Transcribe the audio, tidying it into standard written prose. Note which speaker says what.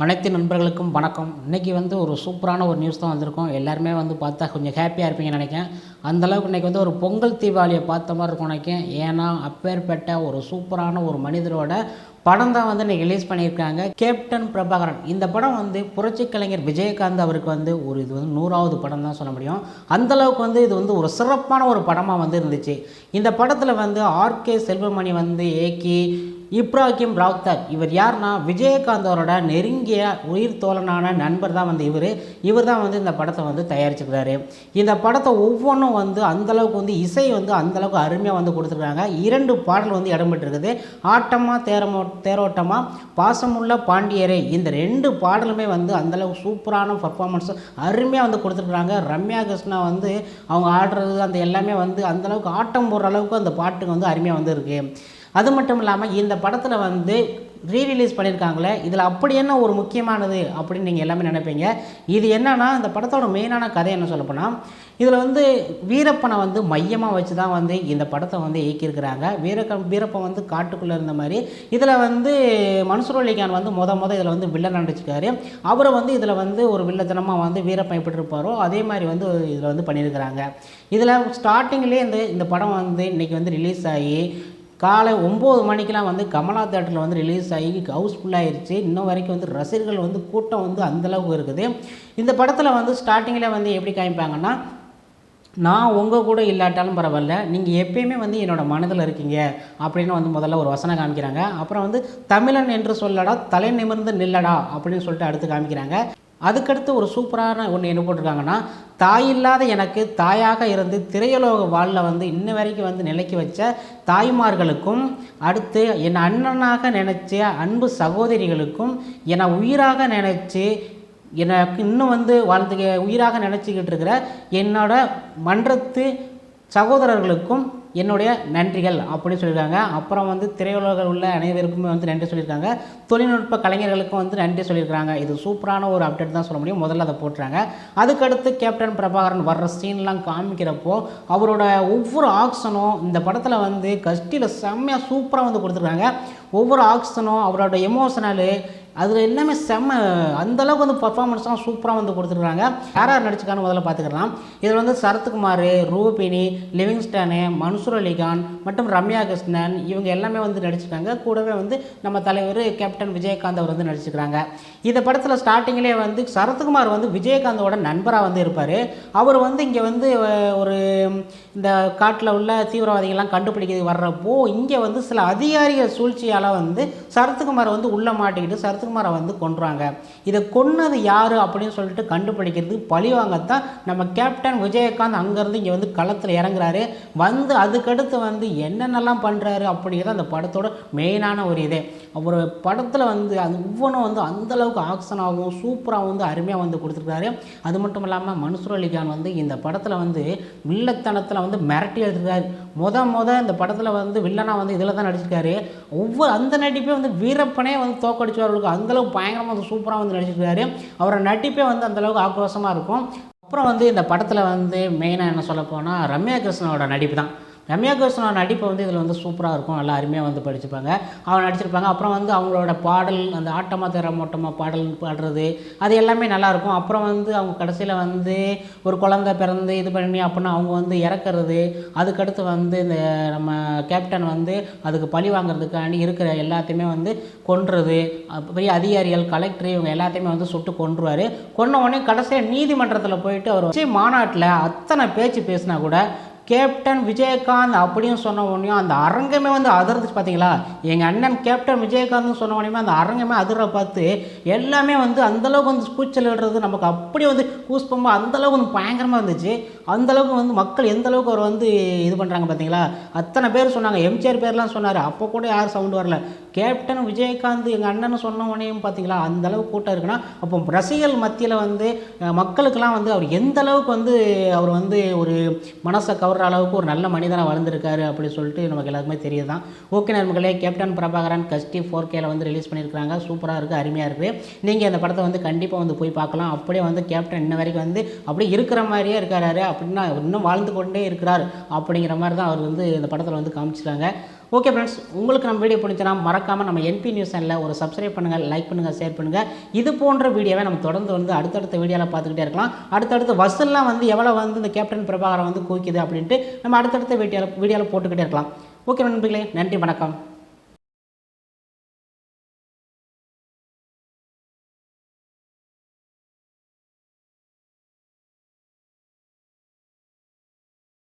Speaker 1: அனைத்து நண்பர்களுக்கும் வணக்கம். இன்றைக்கி ஒரு சூப்பரான ஒரு நியூஸ் தான் வந்திருக்கோம். எல்லாருமே பார்த்தா கொஞ்சம் ஹாப்பியாக இருப்பீங்கன்னு நினைக்கிறேன். அந்தளவுக்கு இன்றைக்கி ஒரு பொங்கல் தீபாவளியை பார்த்த மாதிரி இருக்கும் நினைக்கிறேன். ஏன்னா அப்பேற்பட்ட ஒரு சூப்பரான ஒரு மனிதரோட படம் தான் இன்றைக்கி ரிலீஸ் பண்ணியிருக்காங்க. கேப்டன் பிரபாகரன். இந்த படம் புரட்சி கலைஞர் விஜயகாந்த் அவருக்கு இது 100வது படம் தான் சொல்ல முடியும். அந்தளவுக்கு இது ஒரு சிறப்பான ஒரு படமாக இருந்துச்சு. இந்த படத்தில் ஆர்கே செல்வமணி இயக்கி இப்ராஹிம் ராவுத்தர் இவர் யார்னா விஜயகாந்த் அவரோட நெருங்கிய உயிர் தோழனான நண்பர் தான் இவர் தான் இந்த படத்தை தயாரிச்சுக்கிறாரு. இந்த படத்தை ஒவ்வொன்றும் அந்தளவுக்கு இசை அந்தளவுக்கு அருமையாக கொடுத்துருக்காங்க. 2 பாடல் இடம்பெற்றிருக்குது. ஆட்டமா தேரோட்டமா பாசமுள்ள பாண்டியரே, இந்த 2 பாடலுமே அந்தளவுக்கு சூப்பரான பர்ஃபார்மன்ஸ் அருமையாக கொடுத்துருக்குறாங்க. ரம்யா கிருஷ்ணா அவங்க ஆடுறது அந்த எல்லாமே அந்தளவுக்கு ஆட்டம் போடுற அளவுக்கு அந்த பாட்டுக்கு அருமையாக இருக்குது. அது மட்டும் இல்லாமல் இந்த படத்தில் ரீரிலீஸ் பண்ணியிருக்காங்களே, இதில் அப்படி என்ன ஒரு முக்கியமானது அப்படின்னு நீங்கள் எல்லாமே நினைப்பீங்க. இது என்னன்னா, இந்த படத்தோட மெயினான கதை என்ன சொல்லப்போனால், இதில் வீரப்பனை மையமாக வச்சு தான் இந்த படத்தை இயக்கியிருக்கிறாங்க. வீரப்பன் காட்டுக்குள்ளே இருந்த மாதிரி இதில் மன்சூர் அலிகான் முத இதில் வில்லன் நடிச்சிருக்காரு. அவரை இதில் ஒரு வில்லத்தனமாக வீரப்பன் எப்படி இருப்பாரோ அதே மாதிரி இதில் பண்ணியிருக்கிறாங்க. இதில் ஸ்டார்டிங்லேயே இந்த படம் இன்றைக்கி ரிலீஸ் ஆகி காலை 9 மணிக்கெலாம் கமலா தேட்டரில் ரிலீஸ் ஆகி ஹவுஸ்ஃபுல்லாகிடுச்சு. இன்னும் வரைக்கும் ரசிகர்கள் கூட்டம் அந்தளவுக்கு இருக்குது. இந்த படத்தில் ஸ்டார்டிங்கில் எப்படி காமிப்பாங்கன்னா, நான் உங்கள் கூட இல்லாட்டாலும் பரவாயில்ல, நீங்கள் எப்பயுமே என்னோடய மனதில் இருக்கீங்க அப்படின்னு முதல்ல ஒரு வசனம் காமிக்கிறாங்க. அப்புறம் தமிழன் என்று சொல்லடா தலை நிமிர்ந்து நில்லடா அப்படின்னு சொல்லிட்டு அடுத்து காமிக்கிறாங்க. அதுக்கடுத்து ஒரு சூப்பரான ஒன்று என்ன போட்டிருக்காங்கன்னா, தாயில்லாத எனக்கு தாயாக இருந்து திரையுலக வாழ்ல இன்ன வரைக்கும் நிலைக்கு வச்ச தாய்மார்களுக்கும், அடுத்து என் அண்ணனாக நினச்ச அன்பு சகோதரிகளுக்கும், என்னை உயிராக நினச்சி எனக்கு இன்னும் வாழ்ந்து உயிராக நினச்சிக்கிட்டு இருக்கிற என்னோட மன்றத்து சகோதரர்களுக்கும் என்னுடைய நன்றிகள் அப்படின்னு சொல்லியிருக்காங்க. அப்புறம் திரையுலகில் உள்ள அனைவருக்குமே நன்றி சொல்லியிருக்காங்க. தொழில்நுட்ப கலைஞர்களுக்கும் நன்றி சொல்லியிருக்காங்க. இது சூப்பரான ஒரு அப்டேட் தான் சொல்ல முடியும். முதல்ல அதை போட்டுறாங்க. அதுக்கடுத்து கேப்டன் பிரபாகரன் வர்ற சீன்லாம் காமிக்கிறப்போ அவரோட ஒவ்வொரு ஆக்ஷனும் இந்த படத்தில் கஷ்டியில் செம்மையாக சூப்பராக கொடுத்துருக்காங்க. ஒவ்வொரு ஆக்ஷனும் அவரோட எமோஷனலு அதில் எல்லாமே செம்ம அந்தளவுக்கு பர்ஃபார்மன்ஸ்லாம் சூப்பராக கொடுத்துருக்காங்க. யார் யார் நடிச்சுக்கான்னு முதல்ல பார்த்துக்கலாம். இதில் சரத்குமார், ரூபினி, லிவிங்ஸ்டனு, மன்சூர் அலிகான் மற்றும் ரம்யா கிருஷ்ணன் இவங்க எல்லாமே நடிச்சிருக்காங்க. கூடவே நம்ம தலைவர் கேப்டன் விஜயகாந்த் அவர் நடிச்சுக்கிறாங்க. இந்த படத்தில் ஸ்டார்டிங்கிலே சரத்குமார் விஜயகாந்தோட நண்பராக இருப்பார். அவர் இங்கே ஒரு இந்த காட்டில் உள்ள தீவிரவாதிகள்லாம் கண்டுபிடிக்கிறது வர்றப்போ இங்கே சில அதிகாரிகள் சூழ்ச்சியால் சரத்குமார் உள்ளே மாட்டிக்கிட்டு சரத்குமாரை கொன்றுவாங்க. இதை கொன்னது யார் அப்படின்னு சொல்லிட்டு கண்டுபிடிக்கிறது பழிவாங்கத்தான் நம்ம கேப்டன் விஜயகாந்த் அங்கேருந்து இங்கே களத்தில் இறங்குறாரு. அதுக்கடுத்து என்னென்னலாம் பண்ணுறாரு அப்படிங்கிறது அந்த படத்தோட மெயினான ஒரு இதே. ஒரு படத்தில் அது ஒவ்வொன்றும் அந்தளவுக்கு ஆக்ஷனாகவும் சூப்பராக அருமையாக கொடுத்துருக்காரு. அது மட்டும் இல்லாமல் மன்சூர் அலிகான் இந்த படத்தில் வில்லத்தனத்தில் மிரட்டி எடுத்துருக்காரு. இந்த படத்தில் வில்லனாக இதில் தான் நடிச்சிருக்காரு. ஒவ்வொரு அந்த நடிப்பே வீரப்பனே தோக்கடிச்சவர்களுக்கு அந்தளவுக்கு பயங்கரமாக சூப்பராக நடிச்சிருக்காரு. அவரோட நடிப்பே அந்தளவுக்கு ஆக்ரோஷமாக இருக்கும். அப்புறம் இந்த படத்தில் மெயினாக என்ன சொல்ல போனால் ரம்யா கிருஷ்ணனோட நடிப்பு தான். ரம்யா கிருஷ்ணனோட நடிப்பை இதில் சூப்பராக இருக்கும். நல்லா அருமையாக படிச்சுப்பாங்க, அவங்க நடிச்சிருப்பாங்க. அப்புறம் அவங்களோட பாடல் அந்த ஆட்டமா தேரோட்டமா பாடல் பாடுறது அது எல்லாமே நல்லாயிருக்கும். அப்புறம் அவங்க கடைசியில் ஒரு குழந்தை பிறந்து இது பண்ணி அப்படின்னா அவங்க இறக்குறது, அதுக்கடுத்து இந்த நம்ம கேப்டன் அதுக்கு பழி வாங்குறதுக்காண்டி இருக்கிற எல்லாத்தையுமே கொன்றது, பெரிய அதிகாரிகள் கலெக்டர் இவங்க எல்லாத்தையுமே சுட்டு கொன்றுவார். கொன்ன உடனே கடைசியாக நீதிமன்றத்தில் போயிட்டு அவர் மாநாட்டில் அத்தனை பேச்சு பேசினா கூட கேப்டன் விஜயகாந்த் அப்படின்னு சொன்ன உடனே அந்த அரங்கமே அதிர்ந்துச்சு. பார்த்தீங்களா, எங்கள் அண்ணன் கேப்டன் விஜயகாந்த்னு சொன்ன உடனே அந்த அரங்கமே அதிர பார்த்து எல்லாமே அந்தளவுக்கு கூச்சல் விடுறது நமக்கு அப்படியே கூஸ்பமாக அந்தளவுக்கு பயங்கரமாக இருந்துச்சு. அந்தளவுக்கு மக்கள் எந்தளவுக்கு அவர் இது பண்ணுறாங்க பார்த்தீங்களா. அத்தனை பேர் சொன்னாங்க, எம்ஜிஆர் பேர்லாம் சொன்னார். அப்போ கூட யாரும் சவுண்டு வரல. கேப்டன் விஜயகாந்த் எங்கள் அண்ணன் சொன்ன உடனேயும் பார்த்தீங்களா அந்தளவுக்கு கூட்டம் இருக்குன்னா, அப்போ ரசிகர்கள் மத்தியில் மக்களுக்கெல்லாம் அவர் எந்தளவுக்கு அவர் ஒரு மனசை கவர் அளவுக்கு ஒரு நல்ல மனிதனாக வளர்ந்துருக்காரு அப்படின்னு சொல்லிட்டு நமக்கு எல்லாருக்குமே தெரியுது தான். ஓகே நண்பர்களே, கேப்டன் பிரபாகரன் கஷ்டி 4Kல ரிலீஸ் பண்ணியிருக்காங்க. சூப்பராக இருக்குது, அருமையாக இருக்குது. நீங்கள் இந்த படத்தை கண்டிப்பாக போய் பார்க்கலாம். அப்படியே கேப்டன் இன்ன வரைக்கும் அப்படியே இருக்கிற மாதிரியே இருக்காரு, அப்படின்னா இன்னும் வாழ்ந்து கொண்டே இருக்கிறார் அப்படிங்கிற மாதிரி தான் அவர் இந்த படத்தில் காமிச்சிருக்காங்க. ஓகே ஃப்ரெண்ட்ஸ், உங்களுக்கு நம்ம வீடியோ பிடிச்சனா மறக்காமல் நம்ம என்பி நியூஸ் சேனலில் ஒரு சப்ஸ்கிரைப் பண்ணுங்கள், லைக் பண்ணுங்கள், ஷேர் பண்ணுங்கள். இது போன்ற வீடியோவை நம்ம தொடர்ந்து வந்து அடுத்தடுத்த வீடியோவில் பார்த்துக்கிட்டே இருக்கலாம். அடுத்தடுத்து வசூல்லாம் வந்து எவ்வளோ வந்து இந்த கேப்டன் பிரபாகரன் வந்து குவிக்குது அப்படின்ட்டு நம்ம அடுத்தடுத்த வீடியோவில் போட்டுக்கிட்டே இருக்கலாம். ஓகே நண்பர்களே, நன்றி, வணக்கம்.